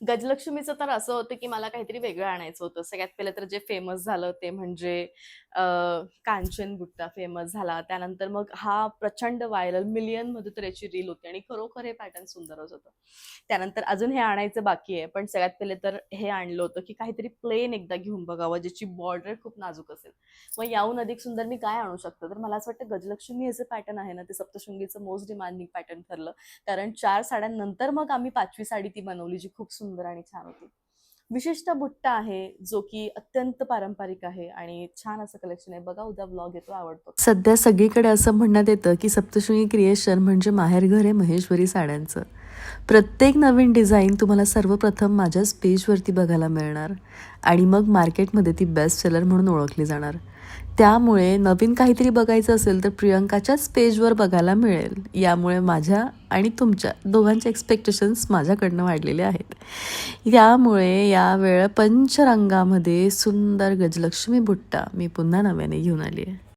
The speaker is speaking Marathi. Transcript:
गजलक्ष्मीचं तर असं होतं, की मला काहीतरी वेगळं आणायचं होतं. सगळ्यात पहिलं तर जे फेमस झालं ते म्हणजे अ, कांचन बुट्टा फेमस झाला. त्यानंतर मग हा प्रचंड व्हायरल मिलियनमध्ये तर याची रील होती आणि खरोखर हे पॅटर्न सुंदरच होतं. त्यानंतर अजून हे आणायचं बाकी आहे. पण सगळ्यात पहिले तर हे आणलं होतं, की काहीतरी प्लेन एकदा घेऊन बघावं, ज्याची बॉर्डर खूप नाजूक असेल. मग याहून अधिक सुंदर मी काय आणू शकतो? तर मला असं वाटतं गजलक्ष्मी हे जे पॅटर्न आहे ना, ते सप्तशृंगीचं मोस्ट डिमांडिंग पॅटर्न ठरलं. कारण 4 साड्यांनंतर मग आम्ही 5वी साडी ती बनवली, जी खूप सुंदर आणि छान होती. विशिष्ट बुट्टा आहे, जो की अत्यंत पारंपरिक आहे आणि छान असं कलेक्शन आहे. बघा उद्या व्लॉग येतो, आवडतो का? सध्या सगळीकडे असं म्हणण्यात येतं की सप्तशृंगी क्रिएशन म्हणजे माहेरघर आहे महेश्वरी साड्यांचं. प्रत्येक नवीन डिझाईन तुम्हाला सर्वप्रथम माझ्याच पेजवरती बघायला मिळणार आणि मग मार्केटमध्ये ती बेस्ट सेलर म्हणून ओळखली जाणार. त्यामुळे नवीन काहीतरी बघायचं असेल तर प्रियंकाच्याच पेजवर बघायला मिळेल. यामुळे माझ्या आणि तुमच्या दोघांचे एक्सपेक्टेशन्स माझ्याकडनं वाढलेले आहेत. यामुळे यावेळ पंचरंगामध्ये सुंदर गजलक्ष्मी बुट्टा मी पुन्हा नव्याने घेऊन आली आहे.